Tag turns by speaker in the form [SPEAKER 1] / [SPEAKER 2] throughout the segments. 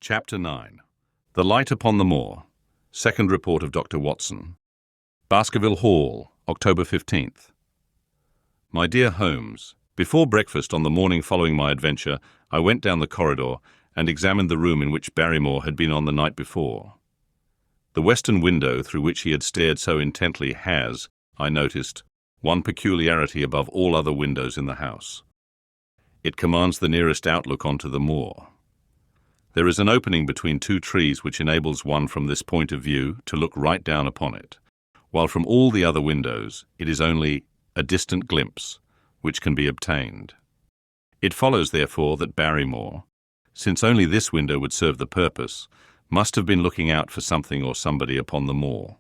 [SPEAKER 1] Chapter 9. The Light upon the Moor. Second report of Dr. Watson. Baskerville Hall, October 15th. My dear Holmes, before breakfast on the morning following my adventure, I went down the corridor and examined the room in which Barrymore had been on the night before. The western window through which he had stared so intently has, I noticed, one peculiarity above all other windows in the house. It commands the nearest outlook onto the moor. There is an opening between two trees which enables one from this point of view to look right down upon it, while from all the other windows it is only a distant glimpse which can be obtained. It follows, therefore, that Barrymore, since only this window would serve the purpose, must have been looking out for something or somebody upon the moor.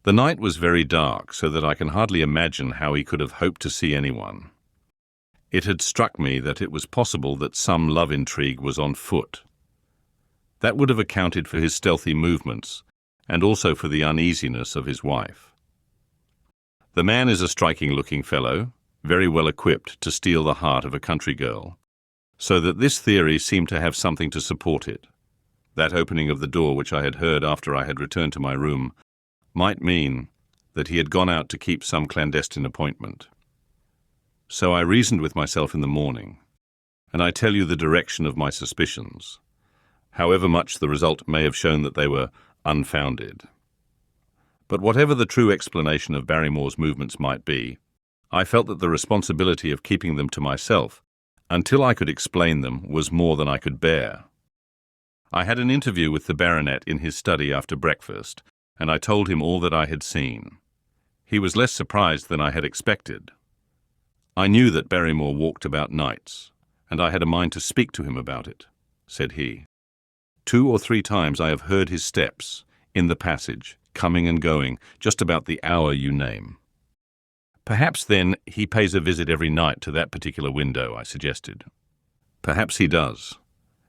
[SPEAKER 1] The night was very dark, so that I can hardly imagine how he could have hoped to see anyone. It had struck me that it was possible that some love intrigue was on foot. That would have accounted for his stealthy movements, and also for the uneasiness of his wife. The man is a striking-looking fellow, very well equipped to steal the heart of a country girl, so that this theory seemed to have something to support it. That opening of the door which I had heard after I had returned to my room might mean that he had gone out to keep some clandestine appointment. So I reasoned with myself in the morning, and I tell you the direction of my suspicions, however much the result may have shown that they were unfounded. But whatever the true explanation of Barrymore's movements might be, I felt that the responsibility of keeping them to myself until I could explain them was more than I could bear. I had an interview with the baronet in his study after breakfast, and I told him all that I had seen. He was less surprised than I had expected. I knew that Barrymore walked about nights, and I had a mind to speak to him about it, said he. 2 or 3 times I have heard his steps, in the passage, coming and going, just about the hour you name. Perhaps, then, he pays a visit every night to that particular window, I suggested. Perhaps he does.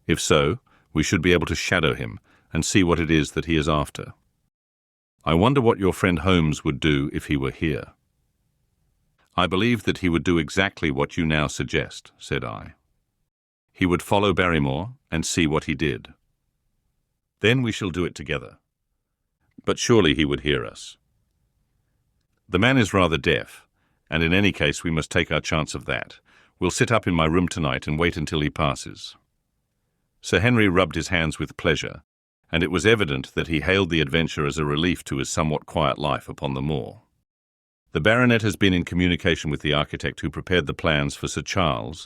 [SPEAKER 1] If so, we should be able to shadow him and see what it is that he is after. I wonder what your friend Holmes would do if he were here. I believe that he would do exactly what you now suggest, said I. He would follow Barrymore and see what he did. Then we shall do it together. But surely he would hear us. The man is rather deaf, and in any case we must take our chance of that. We'll sit up in my room tonight and wait until he passes. Sir Henry rubbed his hands with pleasure, and it was evident that he hailed the adventure as a relief to his somewhat quiet life upon the moor. The baronet has been in communication with the architect who prepared the plans for Sir Charles,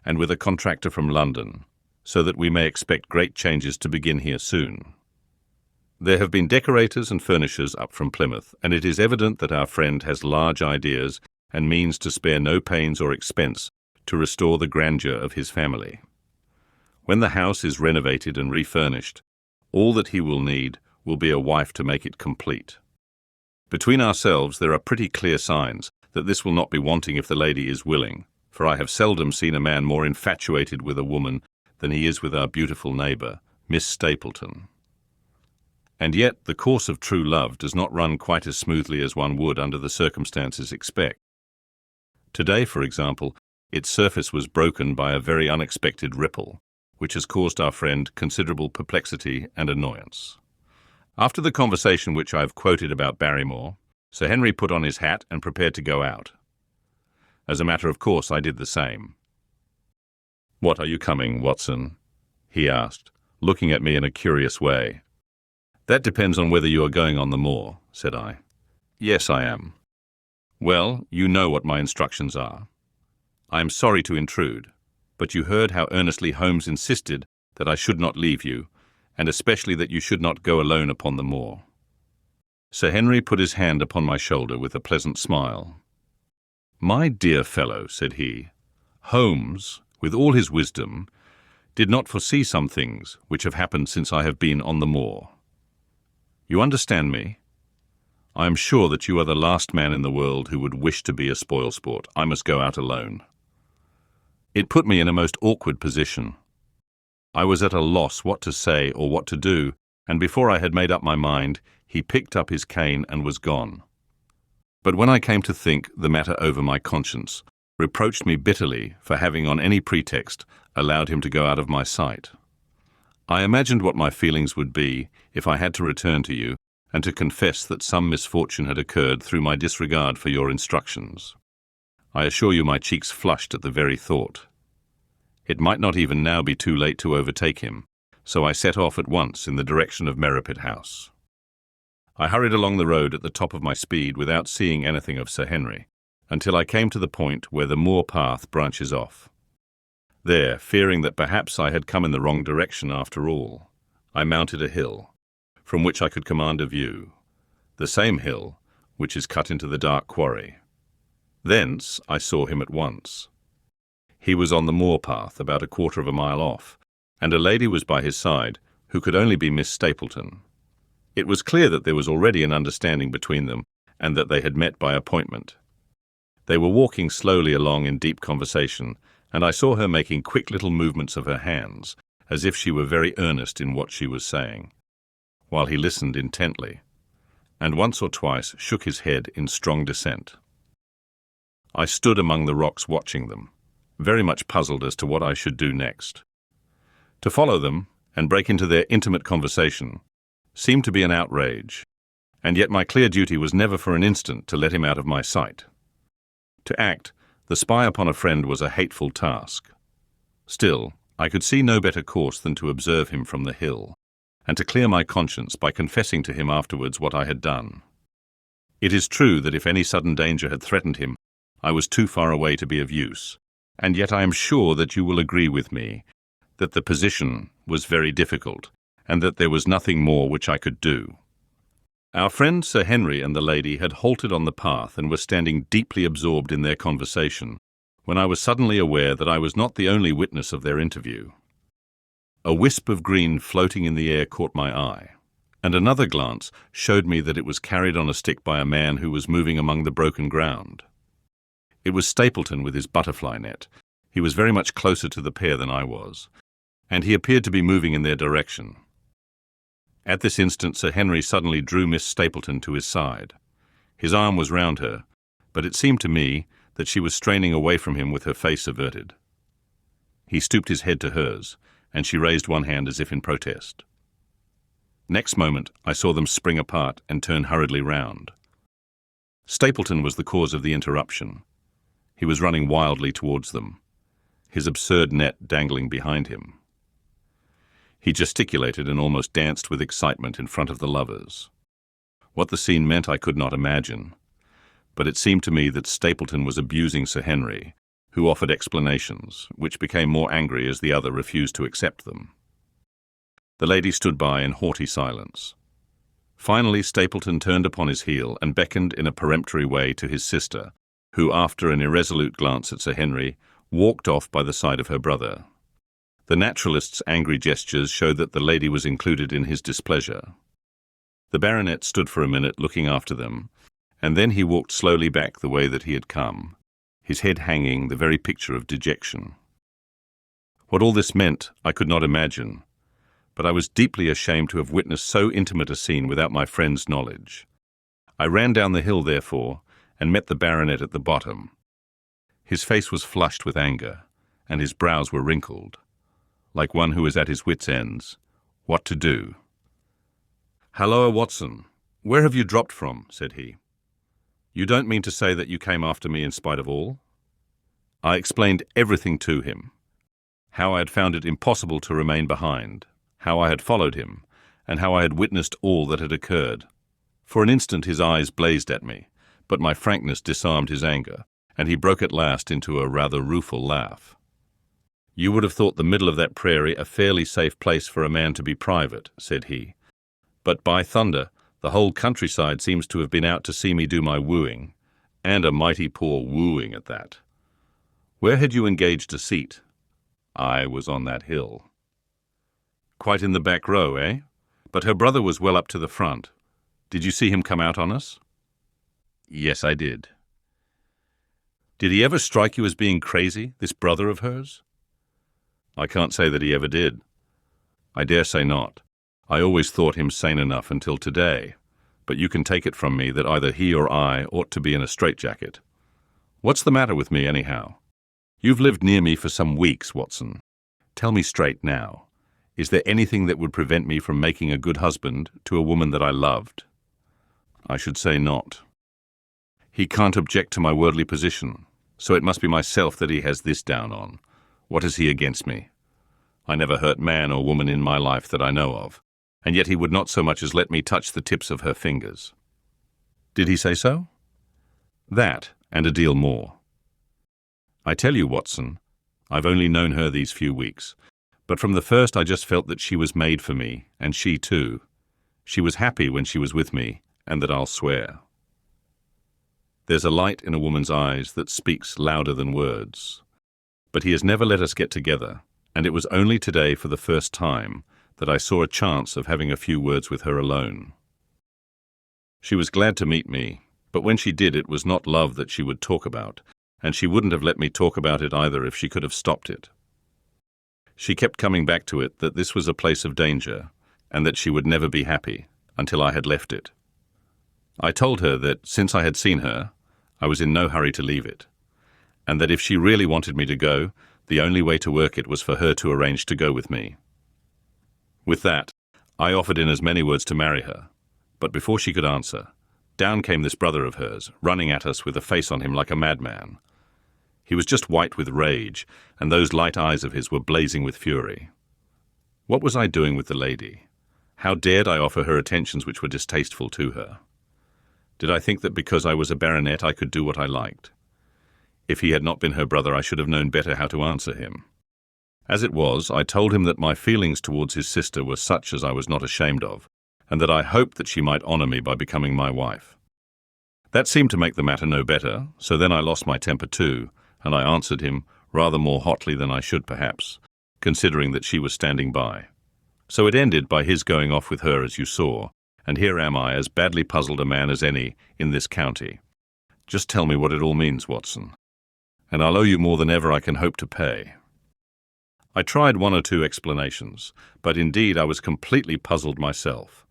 [SPEAKER 1] and with a contractor from London, so that we may expect great changes to begin here soon. There have been decorators and furnishers up from Plymouth, and it is evident that our friend has large ideas and means to spare no pains or expense to restore the grandeur of his family. When the house is renovated and refurnished, all that he will need will be a wife to make it complete. Between ourselves, there are pretty clear signs that this will not be wanting if the lady is willing, for I have seldom seen a man more infatuated with a woman than he is with our beautiful neighbour, Miss Stapleton. And yet the course of true love does not run quite as smoothly as one would under the circumstances expect. Today, for example, its surface was broken by a very unexpected ripple, which has caused our friend considerable perplexity and annoyance. After the conversation which I have quoted about Barrymore, Sir Henry put on his hat and prepared to go out. As a matter of course, I did the same. "What are you coming, Watson?" he asked, looking at me in a curious way. "That depends on whether you are going on the moor," said I. "Yes, I am." "Well, you know what my instructions are. I am sorry to intrude, but you heard how earnestly Holmes insisted that I should not leave you, and especially that you should not go alone upon the moor." Sir Henry put his hand upon my shoulder with a pleasant smile. "My dear fellow," said he, "Holmes, with all his wisdom, did not foresee some things which have happened since I have been on the moor. You understand me? I am sure that you are the last man in the world who would wish to be a spoilsport. I must go out alone." It put me in a most awkward position. I was at a loss what to say or what to do, and before I had made up my mind, he picked up his cane and was gone. But when I came to think the matter over, my conscience reproached me bitterly for having on any pretext allowed him to go out of my sight. I imagined what my feelings would be if I had to return to you and to confess that some misfortune had occurred through my disregard for your instructions. I assure you my cheeks flushed at the very thought. It might not even now be too late to overtake him, so I set off at once in the direction of Merripit House. I hurried along the road at the top of my speed without seeing anything of Sir Henry, until I came to the point where the Moor path branches off. There, fearing that perhaps I had come in the wrong direction after all, I mounted a hill, from which I could command a view, the same hill which is cut into the dark quarry. Thence I saw him at once. He was on the moor path about a quarter of a mile off, and a lady was by his side who could only be Miss Stapleton. It was clear that there was already an understanding between them, and that they had met by appointment. They were walking slowly along in deep conversation, and I saw her making quick little movements of her hands, as if she were very earnest in what she was saying, while he listened intently, and once or twice shook his head in strong dissent. I stood among the rocks watching them, very much puzzled as to what I should do next. To follow them and break into their intimate conversation seemed to be an outrage, and yet my clear duty was never for an instant to let him out of my sight. To act, the spy upon a friend, was a hateful task. Still, I could see no better course than to observe him from the hill, and to clear my conscience by confessing to him afterwards what I had done. It is true that if any sudden danger had threatened him, I was too far away to be of use, and yet I am sure that you will agree with me that the position was very difficult, and that there was nothing more which I could do. Our friend Sir Henry and the lady had halted on the path and were standing deeply absorbed in their conversation, when I was suddenly aware that I was not the only witness of their interview. A wisp of green floating in the air caught my eye, and another glance showed me that it was carried on a stick by a man who was moving among the broken ground. It was Stapleton with his butterfly net. He was very much closer to the pair than I was, and he appeared to be moving in their direction. At this instant Sir Henry suddenly drew Miss Stapleton to his side. His arm was round her, but it seemed to me that she was straining away from him with her face averted. He stooped his head to hers, and she raised one hand as if in protest. Next moment I saw them spring apart and turn hurriedly round. Stapleton was the cause of the interruption. He was running wildly towards them, his absurd net dangling behind him. He gesticulated and almost danced with excitement in front of the lovers. What the scene meant I could not imagine, but it seemed to me that Stapleton was abusing Sir Henry, who offered explanations, which became more angry as the other refused to accept them. The lady stood by in haughty silence. Finally Stapleton turned upon his heel and beckoned in a peremptory way to his sister, who, after an irresolute glance at Sir Henry, walked off by the side of her brother. The naturalist's angry gestures showed that the lady was included in his displeasure. The baronet stood for a minute looking after them, and then he walked slowly back the way that he had come, his head hanging, the very picture of dejection. What all this meant I could not imagine, but I was deeply ashamed to have witnessed so intimate a scene without my friend's knowledge. I ran down the hill, therefore, and met the baronet at the bottom. His face was flushed with anger, and his brows were wrinkled, like one who is at his wits' ends. What to do? "Halloa, Watson, where have you dropped from?" said he. "You don't mean to say that you came after me in spite of all?" I explained everything to him, how I had found it impossible to remain behind, how I had followed him, and how I had witnessed all that had occurred. For an instant his eyes blazed at me, but my frankness disarmed his anger, and he broke at last into a rather rueful laugh. "You would have thought the middle of that prairie a fairly safe place for a man to be private," said he. "But by thunder, the whole countryside seems to have been out to see me do my wooing, and a mighty poor wooing at that. Where had you engaged a seat?" "I was on that hill." "Quite in the back row, eh? But her brother was well up to the front. Did you see him come out on us?" "Yes, I did." "Did he ever strike you as being crazy, this brother of hers?" "I can't say that he ever did." "I dare say not. I always thought him sane enough until today, but you can take it from me that either he or I ought to be in a straitjacket. What's the matter with me, anyhow? You've lived near me for some weeks, Watson. Tell me straight now. Is there anything that would prevent me from making a good husband to a woman that I loved? I should say not. He can't object to my worldly position, so it must be myself that he has this down on. What is he against me? I never hurt man or woman in my life that I know of, and yet he would not so much as let me touch the tips of her fingers. Did he say so? That, and a deal more. I tell you, Watson, I've only known her these few weeks, but from the first I just felt that she was made for me, and she too. She was happy when she was with me, and that I'll swear. There's a light in a woman's eyes that speaks louder than words. But he has never let us get together, and it was only today for the first time that I saw a chance of having a few words with her alone. She was glad to meet me, but when she did, it was not love that she would talk about, and she wouldn't have let me talk about it either if she could have stopped it. She kept coming back to it that this was a place of danger, and that she would never be happy until I had left it. I told her that since I had seen her, I was in no hurry to leave it, and that if she really wanted me to go, the only way to work it was for her to arrange to go with me. With that, I offered in as many words to marry her, but before she could answer, down came this brother of hers, running at us with a face on him like a madman. He was just white with rage, and those light eyes of his were blazing with fury. What was I doing with the lady? How dared I offer her attentions which were distasteful to her? Did I think that because I was a baronet I could do what I liked? If he had not been her brother, I should have known better how to answer him. As it was, I told him that my feelings towards his sister were such as I was not ashamed of, and that I hoped that she might honour me by becoming my wife. That seemed to make the matter no better, so then I lost my temper too, and I answered him rather more hotly than I should perhaps, considering that she was standing by. So it ended by his going off with her, as you saw, and here am I, as badly puzzled a man as any in this county. Just tell me what it all means, Watson, and I'll owe you more than ever I can hope to pay. I tried one or two explanations, but indeed I was completely puzzled myself.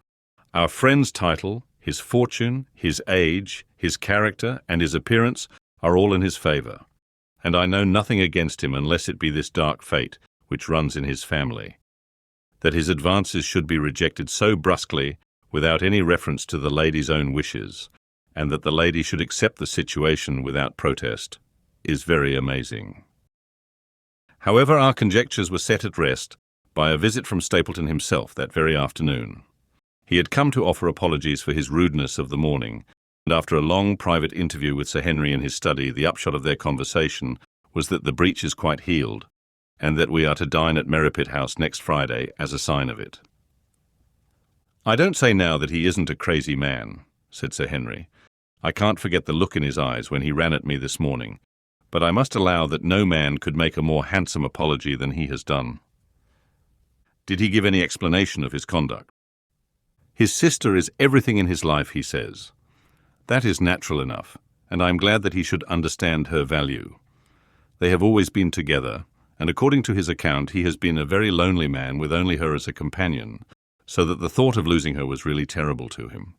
[SPEAKER 1] Our friend's title, his fortune, his age, his character, and his appearance are all in his favour, and I know nothing against him unless it be this dark fate which runs in his family, that his advances should be rejected so brusquely without any reference to the lady's own wishes, and that the lady should accept the situation without protest, is very amazing. However, our conjectures were set at rest by a visit from Stapleton himself that very afternoon. He had come to offer apologies for his rudeness of the morning, and after a long private interview with Sir Henry in his study, the upshot of their conversation was that the breach is quite healed, and that we are to dine at Merripit House next Friday as a sign of it. I don't say now that he isn't a crazy man, said Sir Henry. I can't forget the look in his eyes when he ran at me this morning, but I must allow that no man could make a more handsome apology than he has done. Did he give any explanation of his conduct? His sister is everything in his life, he says. That is natural enough, and I am glad that he should understand her value. They have always been together, and according to his account he has been a very lonely man with only her as a companion, so that the thought of losing her was really terrible to him.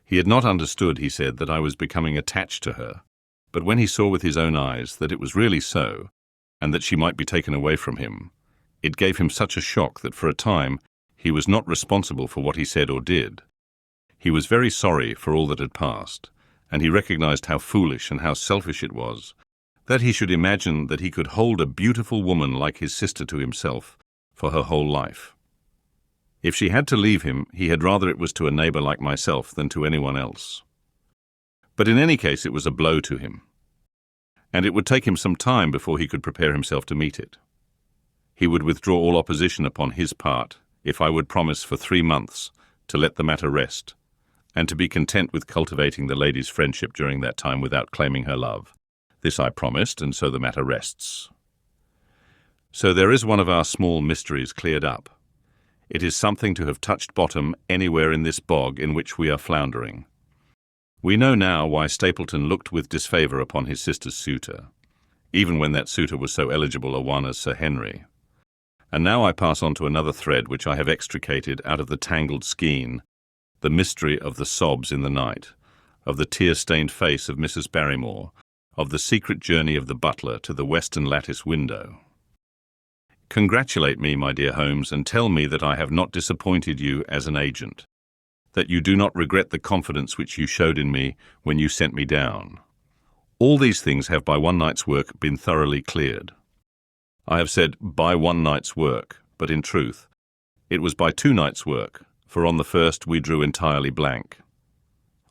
[SPEAKER 1] He had not understood, he said, that I was becoming attached to her, but when he saw with his own eyes that it was really so, and that she might be taken away from him, it gave him such a shock that for a time he was not responsible for what he said or did. He was very sorry for all that had passed, and he recognized how foolish and how selfish it was, that he should imagine that he could hold a beautiful woman like his sister to himself for her whole life. If she had to leave him, he had rather it was to a neighbour like myself than to anyone else. But in any case it was a blow to him, and it would take him some time before he could prepare himself to meet it. He would withdraw all opposition upon his part if I would promise for 3 months to let the matter rest, and to be content with cultivating the lady's friendship during that time without claiming her love. This I promised, and so the matter rests. So there is one of our small mysteries cleared up. It is something to have touched bottom anywhere in this bog in which we are floundering. We know now why Stapleton looked with disfavour upon his sister's suitor, even when that suitor was so eligible a one as Sir Henry. And now I pass on to another thread which I have extricated out of the tangled skein, the mystery of the sobs in the night, of the tear-stained face of Mrs. Barrymore, of the secret journey of the butler to the western lattice window. Congratulate me, my dear Holmes, and tell me that I have not disappointed you as an agent, that you do not regret the confidence which you showed in me when you sent me down. All these things have by one night's work been thoroughly cleared. I have said by one night's work, but in truth, it was by 2 nights' work, for on the first we drew entirely blank.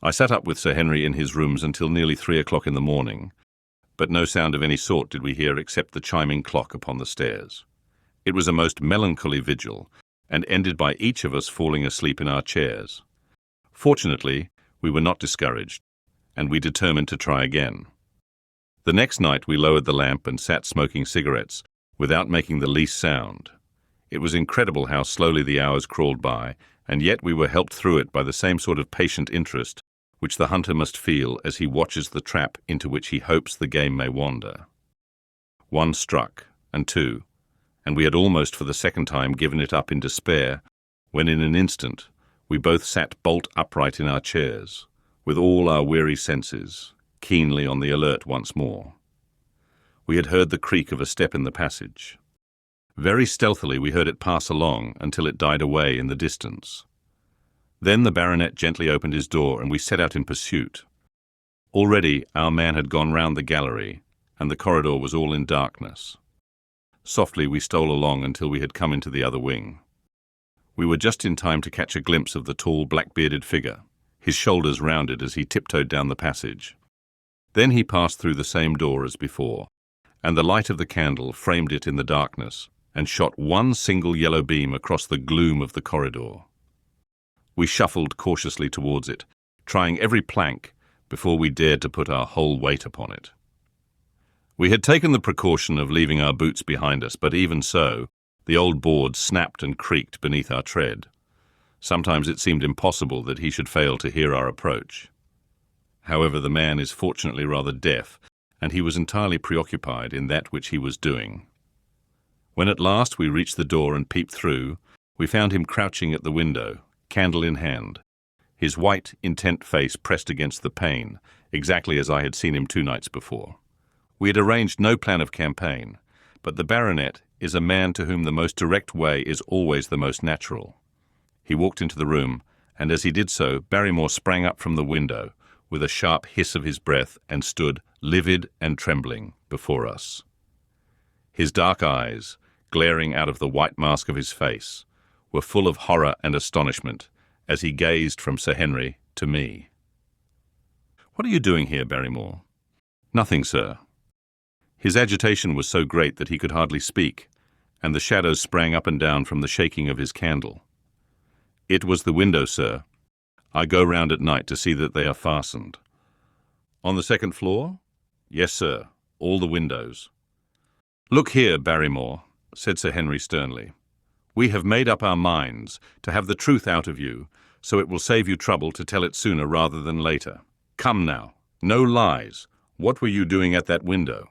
[SPEAKER 1] I sat up with Sir Henry in his rooms until nearly 3 o'clock in the morning, but no sound of any sort did we hear except the chiming clock upon the stairs. It was a most melancholy vigil, and ended by each of us falling asleep in our chairs. Fortunately, we were not discouraged, and we determined to try again. The next night we lowered the lamp and sat smoking cigarettes, without making the least sound. It was incredible how slowly the hours crawled by, and yet we were helped through it by the same sort of patient interest which the hunter must feel as he watches the trap into which he hopes the game may wander. 1 struck, and 2, and we had almost for the second time given it up in despair, when in an instant we both sat bolt upright in our chairs, with all our weary senses keenly on the alert once more. We had heard the creak of a step in the passage. Very stealthily we heard it pass along until it died away in the distance. Then the baronet gently opened his door and we set out in pursuit. Already our man had gone round the gallery, and the corridor was all in darkness. Softly we stole along until we had come into the other wing. We were just in time to catch a glimpse of the tall black-bearded figure, his shoulders rounded as he tiptoed down the passage. Then he passed through the same door as before, and the light of the candle framed it in the darkness and shot one single yellow beam across the gloom of the corridor. We shuffled cautiously towards it, trying every plank before we dared to put our whole weight upon it. We had taken the precaution of leaving our boots behind us, but even so, the old boards snapped and creaked beneath our tread. Sometimes it seemed impossible that he should fail to hear our approach. However, the man is fortunately rather deaf, and he was entirely preoccupied in that which he was doing. When at last we reached the door and peeped through, we found him crouching at the window, candle in hand, his white, intent face pressed against the pane, exactly as I had seen him 2 nights before. We had arranged no plan of campaign, but the baronet is a man to whom the most direct way is always the most natural. He walked into the room, and as he did so, Barrymore sprang up from the window with a sharp hiss of his breath and stood, livid and trembling, before us. His dark eyes, glaring out of the white mask of his face, were full of horror and astonishment as he gazed from Sir Henry to me. "What are you doing here, Barrymore?" "Nothing, sir." His agitation was so great that he could hardly speak, and the shadows sprang up and down from the shaking of his candle. "It was the window, sir. I go round at night to see that they are fastened." "On the 2nd floor?" "Yes, sir, all the windows." "Look here, Barrymore," said Sir Henry sternly. "We have made up our minds to have the truth out of you, so it will save you trouble to tell it sooner rather than later. Come now, no lies. What were you doing at that window?"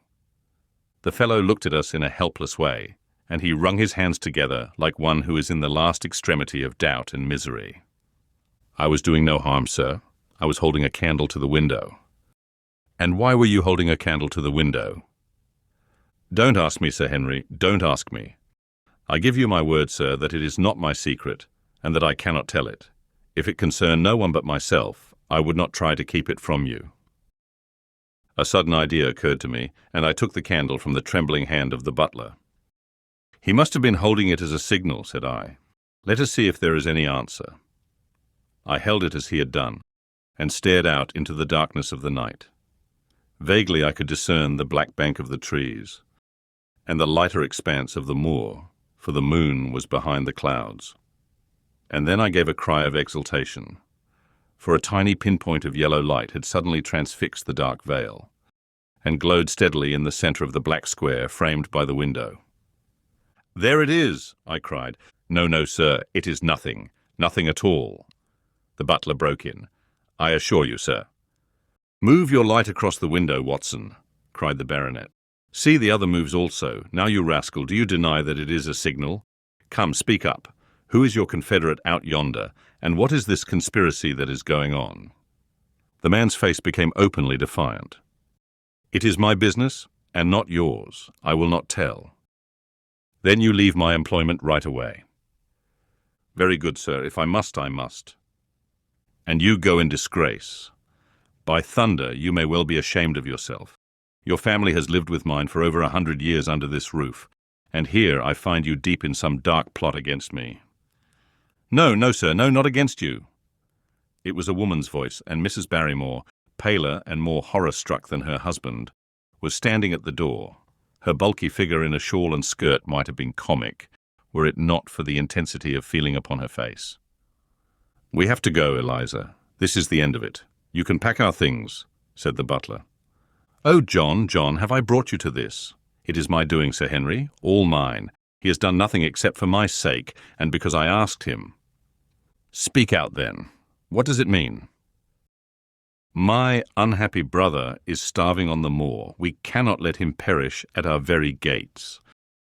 [SPEAKER 1] The fellow looked at us in a helpless way, and he wrung his hands together like one who is in the last extremity of doubt and misery. "I was doing no harm, sir. I was holding a candle to the window." "And why were you holding a candle to the window?" "Don't ask me, Sir Henry, don't ask me. I give you my word, sir, that it is not my secret, and that I cannot tell it. If it concerned no one but myself, I would not try to keep it from you." A sudden idea occurred to me, and I took the candle from the trembling hand of the butler. "He must have been holding it as a signal," said I. "Let us see if there is any answer." I held it as he had done, and stared out into the darkness of the night. Vaguely I could discern the black bank of the trees, and the lighter expanse of the moor, for the moon was behind the clouds. And then I gave a cry of exultation, for a tiny pinpoint of yellow light had suddenly transfixed the dark veil, and glowed steadily in the centre of the black square framed by the window. "There it is!" I cried. "No, no, sir, it is nothing, nothing at all." The butler broke in. "I assure you, sir." "Move your light across the window, Watson," cried the baronet. "See, the other moves also. Now, you rascal, do you deny that it is a signal? Come, speak up. Who is your confederate out yonder, and what is this conspiracy that is going on?" The man's face became openly defiant. "It is my business, and not yours. I will not tell." Then you leave my employment right away. Very good, sir. If I must, I must. And you go in disgrace. By thunder, you may well be ashamed of yourself. Your family has lived with mine for over 100 years under this roof, and here I find you deep in some dark plot against me. No, no, sir, no, not against you. It was a woman's voice, and Mrs. Barrymore, paler and more horror-struck than her husband, was standing at the door. Her bulky figure in a shawl and skirt might have been comic, were it not for the intensity of feeling upon her face. "We have to go, Eliza. This is the end of it. You can pack our things," said the butler. "Oh, John, John, have I brought you to this? It is my doing, Sir Henry, all mine. He has done nothing except for my sake, and because I asked him." "Speak out, then. What does it mean?" "My unhappy brother is starving on the moor. We cannot let him perish at our very gates.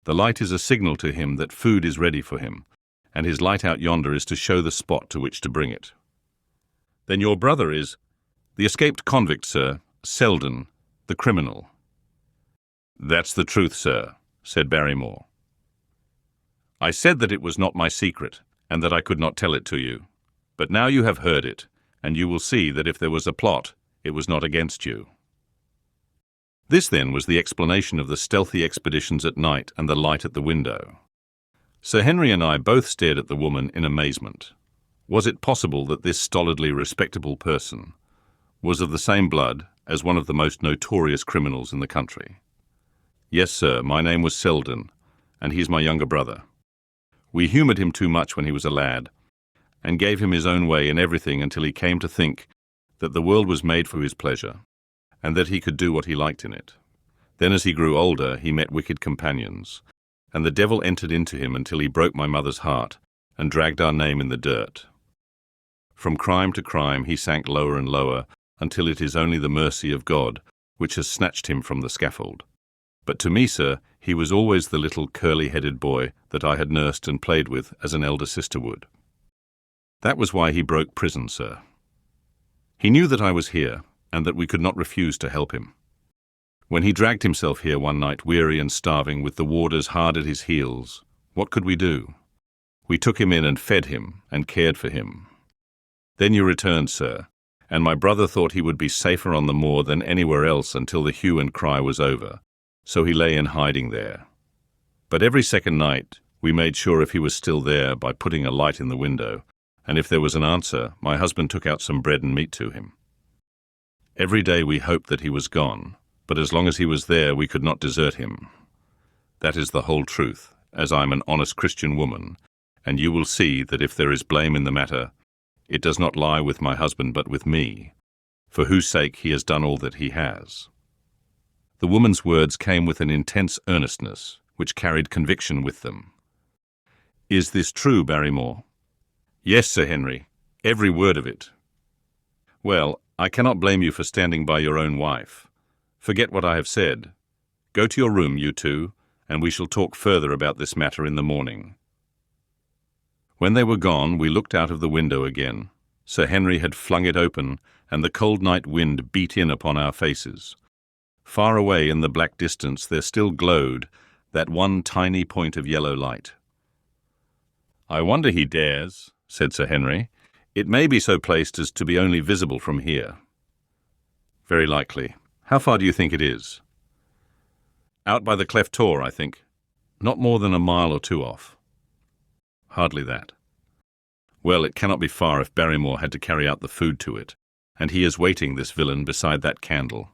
[SPEAKER 1] The light is a signal to him that food is ready for him, and his light out yonder is to show the spot to which to bring it." "Then your brother is—" "The escaped convict, sir, Selden, the criminal." "That's the truth, sir," said Barrymore. "I said that it was not my secret, and that I could not tell it to you. But now you have heard it, and you will see that if there was a plot, it was not against you." This, then, was the explanation of the stealthy expeditions at night and the light at the window. Sir Henry and I both stared at the woman in amazement. Was it possible that this stolidly respectable person was of the same blood as one of the most notorious criminals in the country? "Yes, sir, my name was Selden, and he's my younger brother. We humoured him too much when he was a lad, and gave him his own way in everything until he came to think that the world was made for his pleasure, and that he could do what he liked in it. Then as he grew older, he met wicked companions, and the devil entered into him until he broke my mother's heart and dragged our name in the dirt. From crime to crime he sank lower and lower, until it is only the mercy of God which has snatched him from the scaffold. But to me, sir, he was always the little curly-headed boy that I had nursed and played with as an elder sister would. That was why he broke prison, sir. He knew that I was here, and that we could not refuse to help him. When he dragged himself here one night, weary and starving, with the warders hard at his heels, what could we do? We took him in and fed him and cared for him. Then you returned, sir, and my brother thought he would be safer on the moor than anywhere else until the hue and cry was over, so he lay in hiding there. But every second night we made sure if he was still there by putting a light in the window, and if there was an answer, my husband took out some bread and meat to him. Every day we hoped that he was gone, but as long as he was there we could not desert him. That is the whole truth, as I am an honest Christian woman, and you will see that if there is blame in the matter, it does not lie with my husband but with me, for whose sake he has done all that he has." The woman's words came with an intense earnestness, which carried conviction with them. "Is this true, Barrymore?" "Yes, Sir Henry, every word of it." "Well, I cannot blame you for standing by your own wife. Forget what I have said. Go to your room, you two, and we shall talk further about this matter in the morning." When they were gone, we looked out of the window again. Sir Henry had flung it open, and the cold night wind beat in upon our faces. Far away in the black distance there still glowed that one tiny point of yellow light. "I wonder he dares," said Sir Henry. "It may be so placed as to be only visible from here." "Very likely. How far do you think it is?" "Out by the cleft tor, I think. Not more than a mile or two off." "Hardly that." "Well, it cannot be far if Barrymore had to carry out the food to it, and he is waiting, this villain, beside that candle.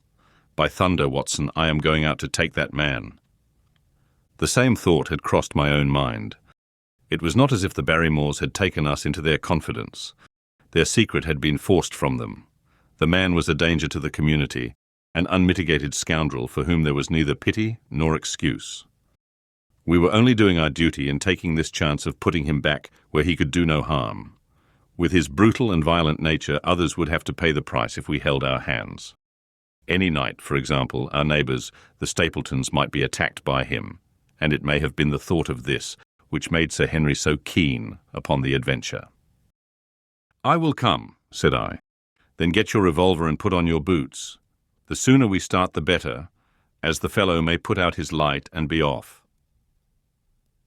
[SPEAKER 1] By thunder, Watson, I am going out to take that man." The same thought had crossed my own mind. It was not as if the Barrymores had taken us into their confidence. Their secret had been forced from them. The man was a danger to the community, an unmitigated scoundrel for whom there was neither pity nor excuse. We were only doing our duty in taking this chance of putting him back where he could do no harm. With his brutal and violent nature, others would have to pay the price if we held our hands. Any night, for example, our neighbours, the Stapletons, might be attacked by him, and it may have been the thought of this which made Sir Henry so keen upon the adventure. "I will come," said I. "Then get your revolver and put on your boots. The sooner we start the better, as the fellow may put out his light and be off."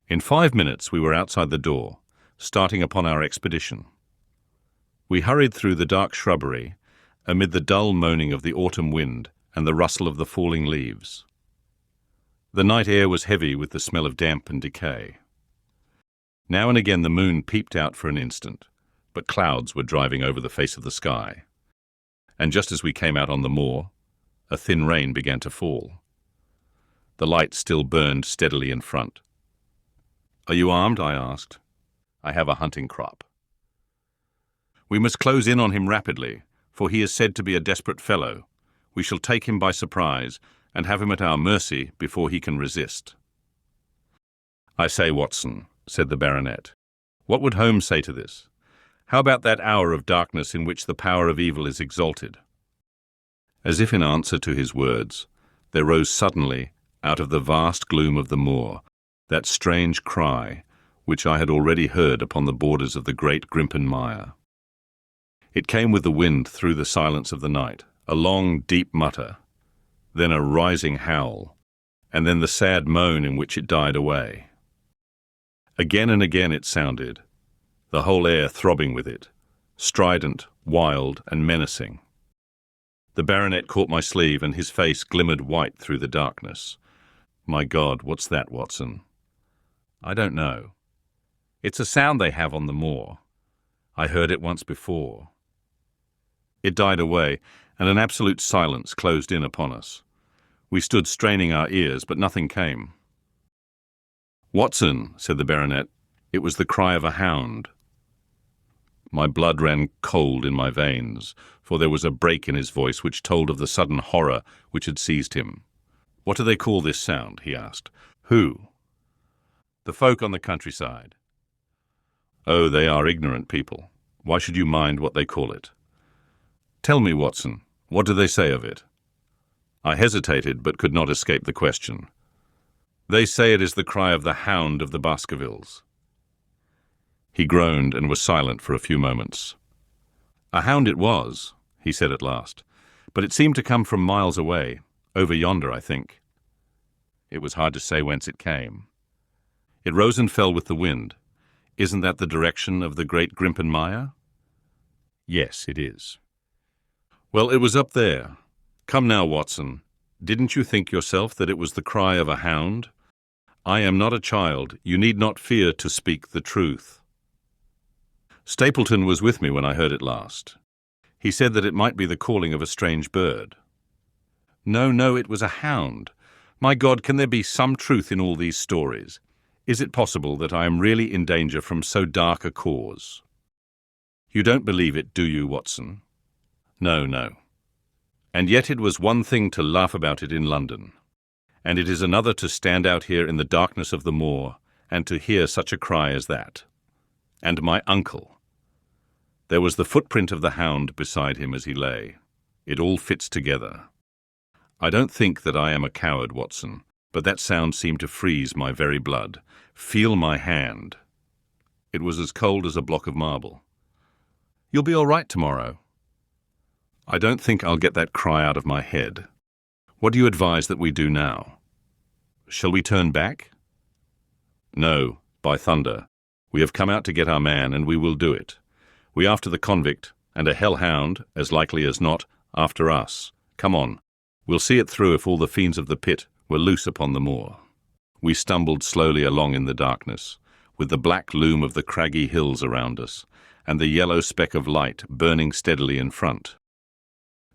[SPEAKER 1] In 5 minutes we were outside the door, starting upon our expedition. We hurried through the dark shrubbery, amid the dull moaning of the autumn wind and the rustle of the falling leaves. The night air was heavy with the smell of damp and decay. Now and again the moon peeped out for an instant, but clouds were driving over the face of the sky. And just as we came out on the moor, a thin rain began to fall. The light still burned steadily in front. "Are you armed?" I asked. "I have a hunting crop." "We must close in on him rapidly, for he is said to be a desperate fellow. We shall take him by surprise and have him at our mercy before he can resist." "I say, Watson," said the baronet, "what would Holmes say to this? How about that hour of darkness in which the power of evil is exalted?" As if in answer to his words, there rose suddenly, out of the vast gloom of the moor, that strange cry which I had already heard upon the borders of the great Grimpen Mire. It came with the wind through the silence of the night, a long, deep mutter, then a rising howl, and then the sad moan in which it died away. Again and again it sounded, the whole air throbbing with it, strident, wild, and menacing. The baronet caught my sleeve, and his face glimmered white through the darkness. "My God, what's that, Watson?" "I don't know. It's a sound they have on the moor. I heard it once before." It died away, and an absolute silence closed in upon us. We stood straining our ears, but nothing came. "Watson," said the baronet, "it was the cry of a hound." My blood ran cold in my veins, for there was a break in his voice which told of the sudden horror which had seized him. "What do they call this sound?" he asked. "Who?" "The folk on the countryside." "Oh, they are ignorant people. Why should you mind what they call it?" "Tell me, Watson, what do they say of it?" I hesitated, but could not escape the question. "They say it is the cry of the Hound of the Baskervilles." He groaned and was silent for a few moments. "A hound it was," he said at last, "but it seemed to come from miles away, over yonder, I think." It was hard to say whence it came. "It rose and fell with the wind. Isn't that the direction of the great Grimpen Mire?" "Yes, it is." "Well, it was up there. Come now, Watson, didn't you think yourself that it was the cry of a hound? I am not a child. You need not fear to speak the truth." "Stapleton was with me when I heard it last. He said that it might be the calling of a strange bird." "No, no, it was a hound. My God, can there be some truth in all these stories? Is it possible that I am really in danger from so dark a cause?" "You don't believe it, do you, Watson?" "No, no. And yet it was one thing to laugh about it in London, and it is another to stand out here in the darkness of the moor and to hear such a cry as that. And my uncle. There was the footprint of the hound beside him as he lay. It all fits together. I don't think that I am a coward, Watson, but that sound seemed to freeze my very blood. Feel my hand. It was as cold as a block of marble. "You'll be all right tomorrow." "I don't think I'll get that cry out of my head. What do you advise that we do now? Shall we turn back?" "No, by thunder. We have come out to get our man, and we will do it. We after the convict, and a hellhound, as likely as not, after us. Come on. We'll see it through if all the fiends of the pit were loose upon the moor." We stumbled slowly along in the darkness, with the black loom of the craggy hills around us, and the yellow speck of light burning steadily in front.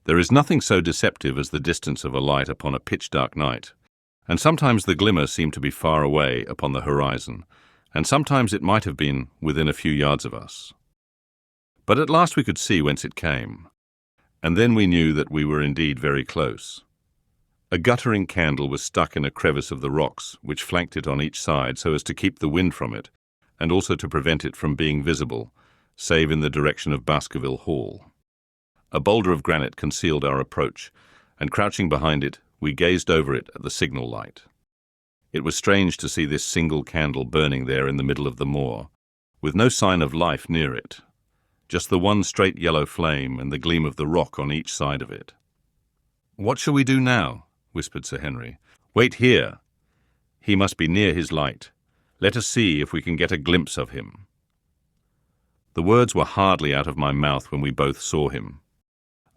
[SPEAKER 1] There is nothing so deceptive as the distance of a light upon a pitch-dark night, and sometimes the glimmer seemed to be far away upon the horizon, and sometimes it might have been within a few yards of us. But at last we could see whence it came, and then we knew that we were indeed very close. A guttering candle was stuck in a crevice of the rocks which flanked it on each side so as to keep the wind from it, and also to prevent it from being visible, save in the direction of Baskerville Hall. A boulder of granite concealed our approach, and crouching behind it, we gazed over it at the signal light. It was strange to see this single candle burning there in the middle of the moor, with no sign of life near it, just the one straight yellow flame and the gleam of the rock on each side of it. "What shall we do now?" whispered Sir Henry. "Wait here. He must be near his light. Let us see if we can get a glimpse of him." The words were hardly out of my mouth when we both saw him.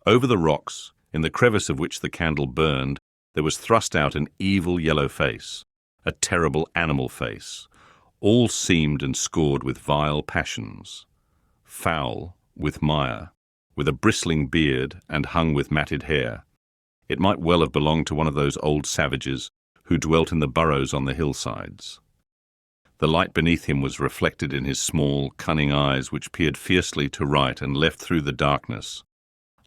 [SPEAKER 1] Over the rocks, in the crevice of which the candle burned, there was thrust out an evil yellow face, a terrible animal face, all seamed and scored with vile passions, foul with mire, with a bristling beard and hung with matted hair. It might well have belonged to one of those old savages who dwelt in the burrows on the hillsides. The light beneath him was reflected in his small, cunning eyes, which peered fiercely to right and left through the darkness,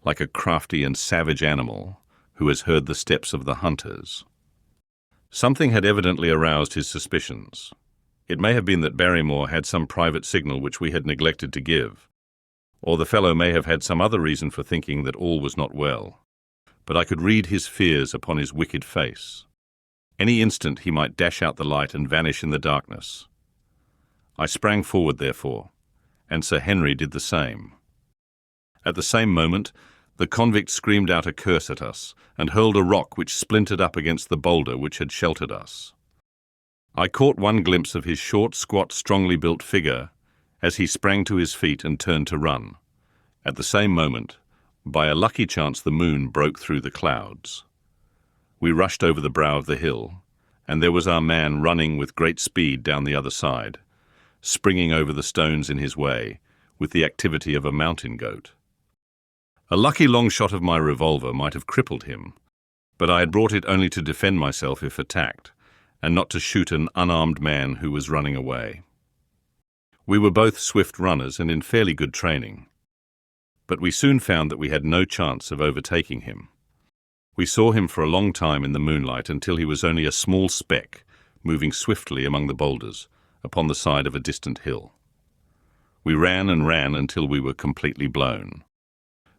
[SPEAKER 1] like a crafty and savage animal who has heard the steps of the hunters. Something had evidently aroused his suspicions. It may have been that Barrymore had some private signal which we had neglected to give, or the fellow may have had some other reason for thinking that all was not well. But I could read his fears upon his wicked face. Any instant he might dash out the light and vanish in the darkness. I sprang forward, therefore, and Sir Henry did the same. At the same moment, the convict screamed out a curse at us and hurled a rock which splintered up against the boulder which had sheltered us. I caught one glimpse of his short, squat, strongly built figure as he sprang to his feet and turned to run. At the same moment, by a lucky chance, the moon broke through the clouds. We rushed over the brow of the hill, and there was our man running with great speed down the other side, springing over the stones in his way with the activity of a mountain goat. A lucky long shot of my revolver might have crippled him, but I had brought it only to defend myself if attacked, and not to shoot an unarmed man who was running away. We were both swift runners and in fairly good training, but we soon found that we had no chance of overtaking him. We saw him for a long time in the moonlight until he was only a small speck moving swiftly among the boulders upon the side of a distant hill. We ran and ran until we were completely blown,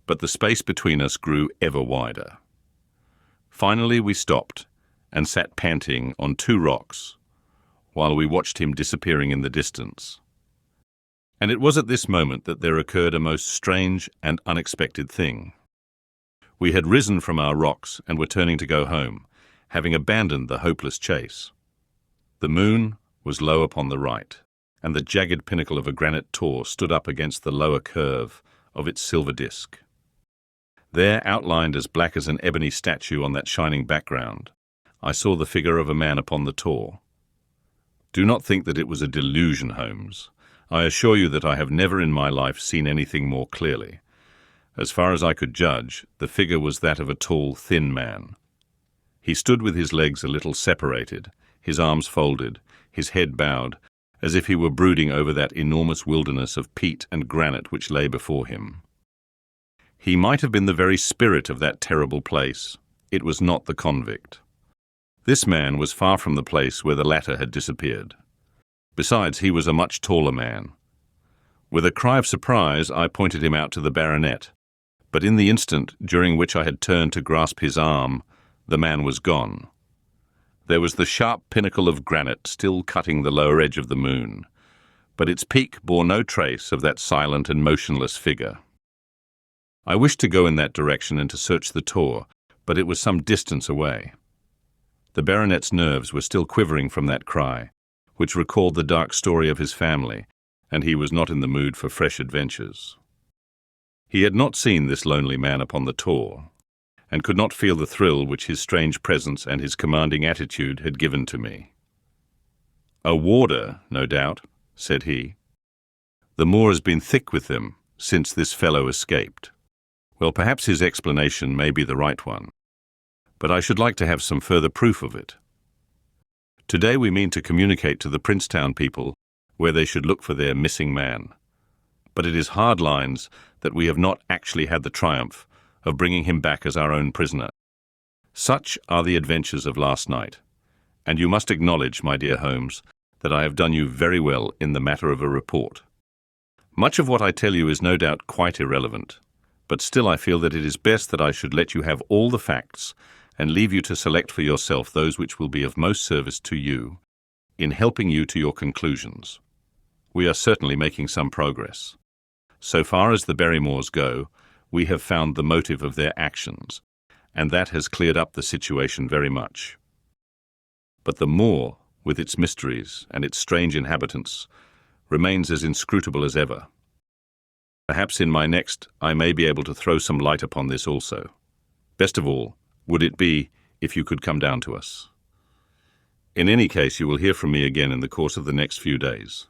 [SPEAKER 1] but the space between us grew ever wider. Finally we stopped and sat panting on two rocks while we watched him disappearing in the distance. And it was at this moment that there occurred a most strange and unexpected thing. We had risen from our rocks and were turning to go home, having abandoned the hopeless chase. The moon was low upon the right, and the jagged pinnacle of a granite tor stood up against the lower curve of its silver disk. There, outlined as black as an ebony statue on that shining background, I saw the figure of a man upon the tor. Do not think that it was a delusion, Holmes. I assure you that I have never in my life seen anything more clearly. As far as I could judge, the figure was that of a tall, thin man. He stood with his legs a little separated, his arms folded, his head bowed, as if he were brooding over that enormous wilderness of peat and granite which lay before him. He might have been the very spirit of that terrible place. It was not the convict. This man was far from the place where the latter had disappeared. Besides, he was a much taller man. With a cry of surprise, I pointed him out to the baronet, but in the instant during which I had turned to grasp his arm, the man was gone. There was the sharp pinnacle of granite still cutting the lower edge of the moon, but its peak bore no trace of that silent and motionless figure. I wished to go in that direction and to search the tor, but it was some distance away. The baronet's nerves were still quivering from that cry, which recalled the dark story of his family, and he was not in the mood for fresh adventures. He had not seen this lonely man upon the tor, and could not feel the thrill which his strange presence and his commanding attitude had given to me. "A warder, no doubt," said he. "The Moor has been thick with them since this fellow escaped." Well, perhaps his explanation may be the right one, but I should like to have some further proof of it. Today we mean to communicate to the Princetown people where they should look for their missing man. But it is hard lines that we have not actually had the triumph of bringing him back as our own prisoner. Such are the adventures of last night, and you must acknowledge, my dear Holmes, that I have done you very well in the matter of a report. Much of what I tell you is no doubt quite irrelevant, but still I feel that it is best that I should let you have all the facts and leave you to select for yourself those which will be of most service to you in helping you to your conclusions. We are certainly making some progress. So far as the Barrymores go, we have found the motive of their actions, and that has cleared up the situation very much. But the Moor with its mysteries and its strange inhabitants, remains as inscrutable as ever. Perhaps in my next I may be able to throw some light upon this also. Best of all, would it be if you could come down to us. In any case, you will hear from me again in the course of the next few days.